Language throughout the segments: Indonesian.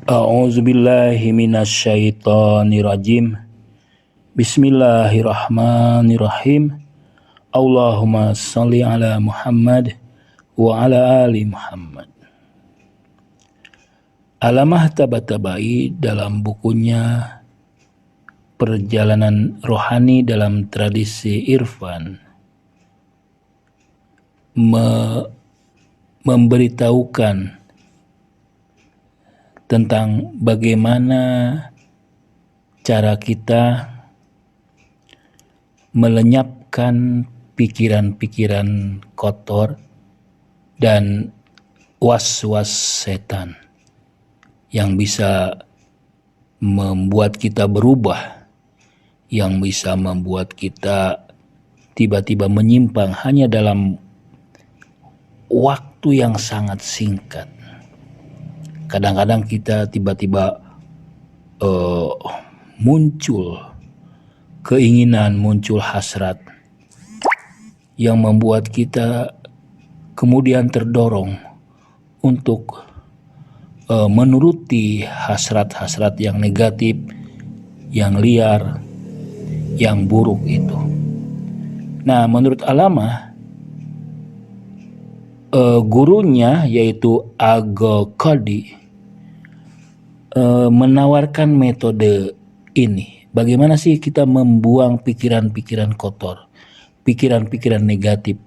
A'udzubillahi minasyaitonirrajim. Bismillahirrahmanirrahim. Allahumma sholli ala Muhammad wa ala ali Muhammad. Alamah Tabatabai dalam bukunya Perjalanan Rohani dalam Tradisi Irfan memberitahukan tentang bagaimana cara kita melenyapkan pikiran-pikiran kotor dan was-was setan yang bisa membuat kita berubah, yang bisa membuat kita tiba-tiba menyimpang hanya dalam waktu yang sangat singkat. Kadang-kadang kita tiba-tiba muncul keinginan, muncul hasrat yang membuat kita kemudian terdorong untuk menuruti hasrat-hasrat yang negatif, yang liar, yang buruk itu. Nah, menurut Alamah, gurunya yaitu Agha-Qadi menawarkan metode ini. Bagaimana sih kita membuang pikiran-pikiran kotor, pikiran-pikiran negatif,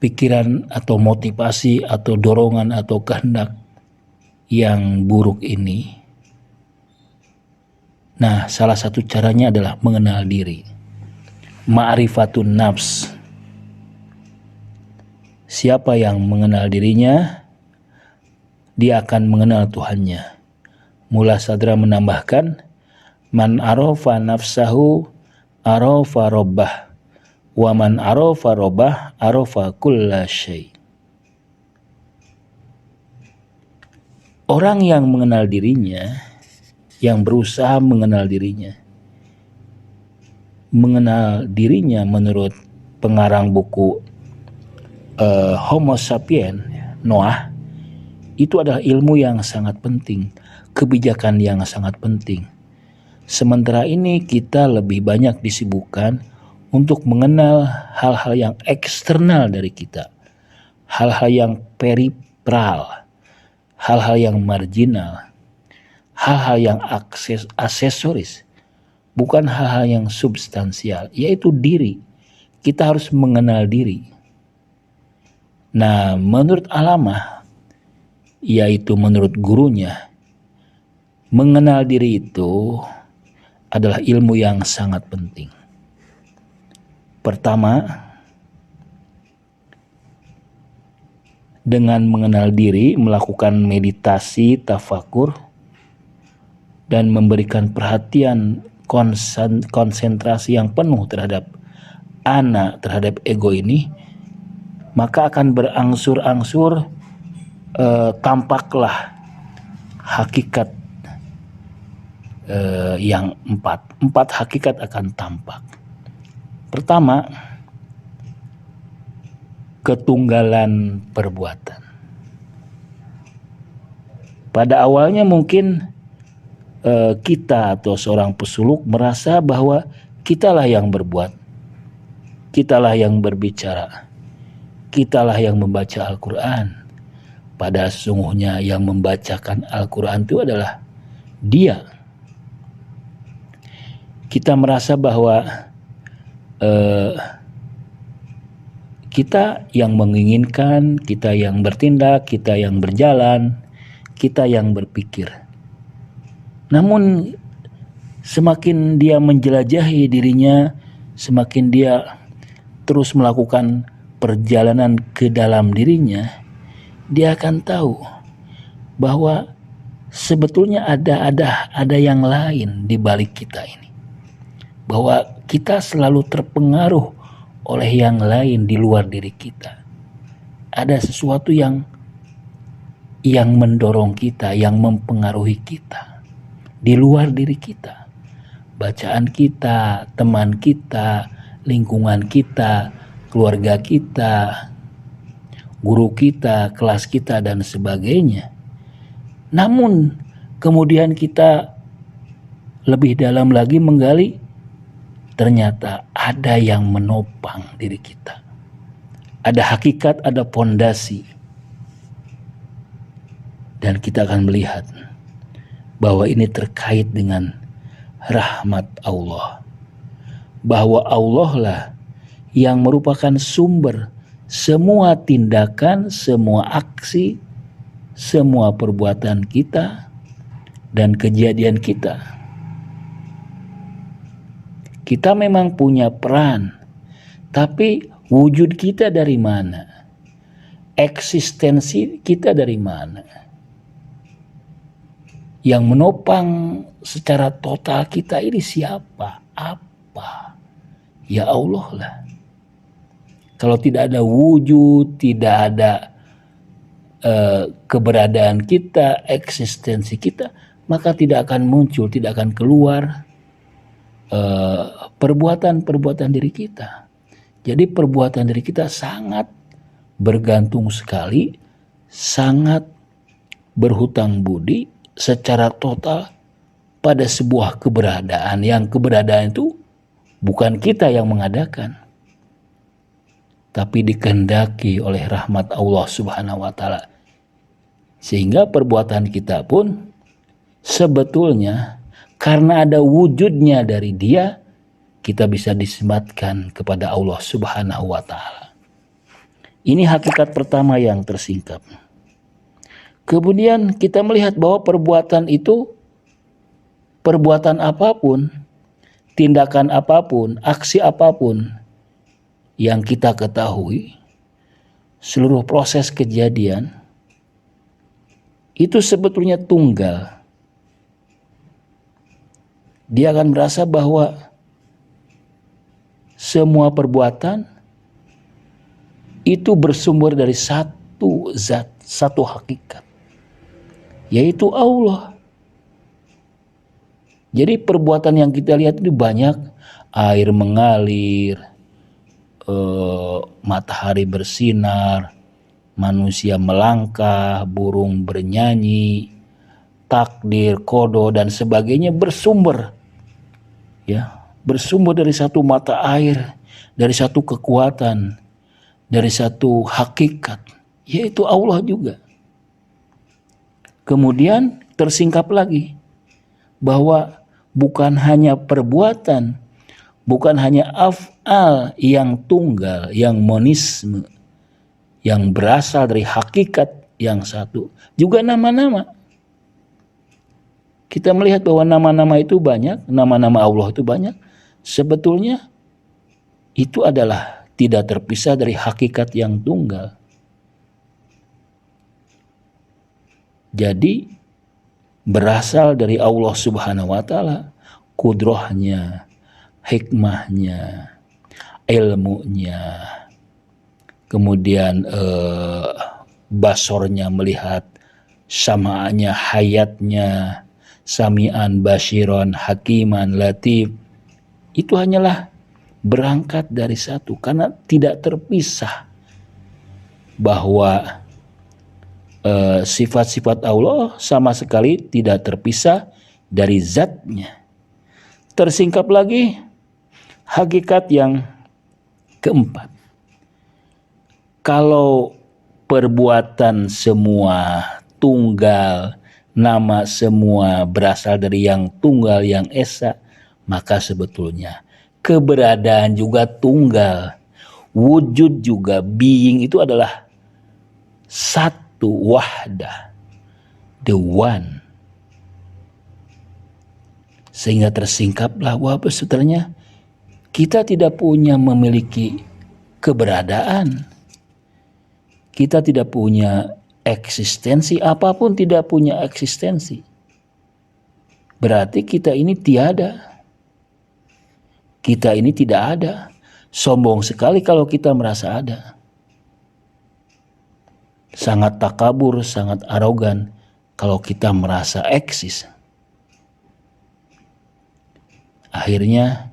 pikiran atau motivasi atau dorongan atau kehendak yang buruk ini. Nah, salah satu caranya adalah mengenal diri. Ma'rifatun nafs. Siapa yang mengenal dirinya, dia akan mengenal Tuhannya. Mullah Sadra menambahkan, man arafa nafsahu arafa rabbah, wa man arafa rabbah arafa kulla syai'. Orang yang mengenal dirinya, yang berusaha mengenal dirinya menurut pengarang buku Homo Sapiens, Noah, itu adalah ilmu yang sangat penting, kebijakan yang sangat penting. Sementara ini kita lebih banyak disibukkan untuk mengenal hal-hal yang eksternal dari kita, hal-hal yang peripheral, hal-hal yang marginal, hal-hal yang aksesoris, bukan hal-hal yang substansial, yaitu diri. Kita harus mengenal diri. Nah, menurut Alamah, yaitu menurut gurunya, mengenal diri itu adalah ilmu yang sangat penting. Pertama, dengan mengenal diri, melakukan meditasi, tafakur, dan memberikan perhatian konsentrasi yang penuh terhadap ana, terhadap ego ini, maka akan berangsur-angsur tampaklah hakikat yang empat hakikat akan tampak. Pertama, ketunggalan perbuatan. Pada awalnya mungkin kita atau seorang pesuluk merasa bahwa kitalah yang berbuat, kitalah yang berbicara, kitalah yang membaca Al-Quran. Pada sesungguhnya yang membacakan Al-Quran itu adalah dia. Kita merasa bahwa kita yang menginginkan, kita yang bertindak, kita yang berjalan, kita yang berpikir. Namun semakin dia menjelajahi dirinya, semakin dia terus melakukan perjalanan ke dalam dirinya, dia akan tahu bahwa sebetulnya ada yang lain di balik kita ini. Bahwa kita selalu terpengaruh oleh yang lain di luar diri kita. Ada sesuatu yang mendorong kita, yang mempengaruhi kita di luar diri kita. Bacaan kita, teman kita, lingkungan kita, keluarga kita, guru kita, kelas kita, dan sebagainya. Namun Kemudian kita lebih dalam lagi menggali, ternyata ada yang menopang diri kita. Ada hakikat, ada pondasi. Dan kita akan melihat bahwa ini terkait dengan rahmat Allah. Bahwa Allah lah yang merupakan sumber semua tindakan, semua aksi, semua perbuatan kita dan kejadian kita. Kita memang punya peran, tapi wujud kita dari mana? Eksistensi kita dari mana? Yang menopang secara total kita ini siapa? Apa? Ya Allah lah. Kalau tidak ada wujud, tidak ada keberadaan kita, eksistensi kita, maka tidak akan muncul, tidak akan keluar perbuatan-perbuatan diri kita. Jadi perbuatan diri kita sangat bergantung sekali, sangat berhutang budi secara total pada sebuah keberadaan, yang keberadaan itu bukan kita yang mengadakan, tapi dikehendaki oleh rahmat Allah Subhanahu wa taala. Sehingga perbuatan kita pun sebetulnya karena ada wujudnya dari Dia, kita bisa disematkan kepada Allah Subhanahu wa taala. Ini hakikat pertama yang tersingkap. Kemudian kita melihat bahwa perbuatan itu, perbuatan apapun, tindakan apapun, aksi apapun yang kita ketahui, seluruh proses kejadian itu sebetulnya tunggal. Dia akan merasa bahwa semua perbuatan itu bersumber dari satu zat, satu hakikat, yaitu Allah. Jadi perbuatan yang kita lihat itu banyak, air mengalir, matahari bersinar, manusia melangkah, burung bernyanyi, takdir, kodo dan sebagainya bersumber, ya, bersumber dari satu mata air, dari satu kekuatan, dari satu hakikat, yaitu Allah juga. Kemudian tersingkap lagi bahwa bukan hanya perbuatan, bukan hanya af'al yang tunggal, yang monisme, yang berasal dari hakikat yang satu, juga nama-nama. Kita melihat bahwa nama-nama itu banyak, nama-nama Allah itu banyak. Sebetulnya itu adalah tidak terpisah dari hakikat yang tunggal. Jadi berasal dari Allah Subhanahu wa taala, kudrahnya, hikmahnya, ilmunya, kemudian basornya melihat, samaannya, hayatnya, sami'an, basyiron, hakiman, latif. Itu hanyalah berangkat dari satu, karena tidak terpisah bahwa sifat-sifat Allah sama sekali tidak terpisah dari zatnya. Tersingkap lagi hakikat yang keempat. Kalau perbuatan semua tunggal, nama semua berasal dari yang tunggal, yang esa, maka sebetulnya keberadaan juga tunggal, wujud juga, being itu adalah satu, wahdah, the one. Sehingga tersingkaplah bahwa sebetulnya kita tidak punya memiliki keberadaan, kita tidak punya eksistensi, apapun tidak punya eksistensi. Berarti kita ini tiada, kita ini tidak ada. Sombong sekali kalau kita merasa ada. Sangat takabur, sangat arogan kalau kita merasa eksis. Akhirnya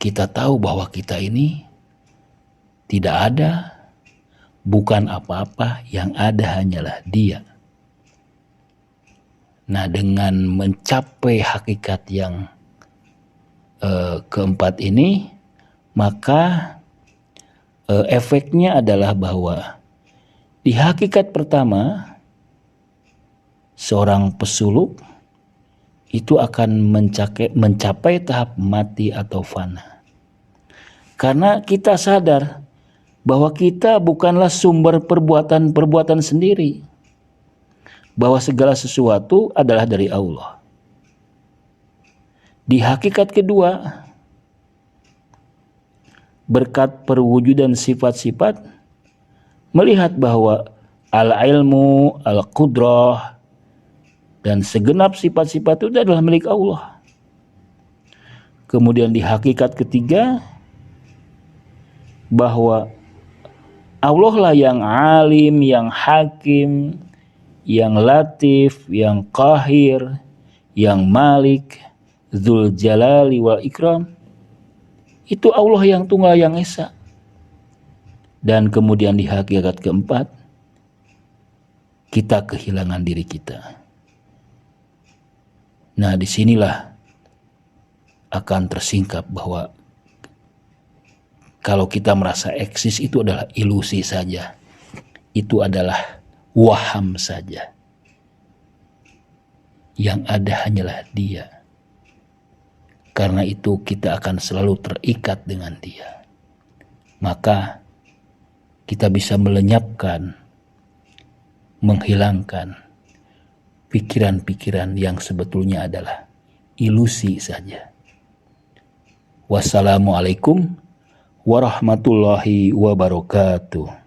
kita tahu bahwa kita ini tidak ada, bukan apa-apa, yang ada hanyalah Dia. Nah, dengan mencapai hakikat yang keempat ini, maka efeknya adalah bahwa di hakikat pertama, seorang pesuluk itu akan mencapai tahap mati atau fana. Karena kita sadar bahwa kita bukanlah sumber perbuatan sendiri, bahwa segala sesuatu adalah dari Allah. Di hakikat kedua, berkat perwujudan sifat-sifat, melihat bahwa al-ilmu, al-qudrah, dan segenap sifat-sifat itu adalah milik Allah. Kemudian di hakikat ketiga, bahwa Allah lah yang alim, yang hakim, yang latif, yang qahir, yang malik, dzul jalali wal ikram. Itu Allah yang tunggal, yang esa. Dan kemudian di hakikat keempat, kita kehilangan diri kita. Nah, disinilah akan tersingkap bahwa kalau kita merasa eksis itu adalah ilusi saja. Itu adalah waham saja. Yang ada hanyalah Dia. Karena itu kita akan selalu terikat dengan Dia. Maka kita bisa melenyapkan, menghilangkan pikiran-pikiran yang sebetulnya adalah ilusi saja. Wassalamualaikum warahmatullahi wabarakatuh.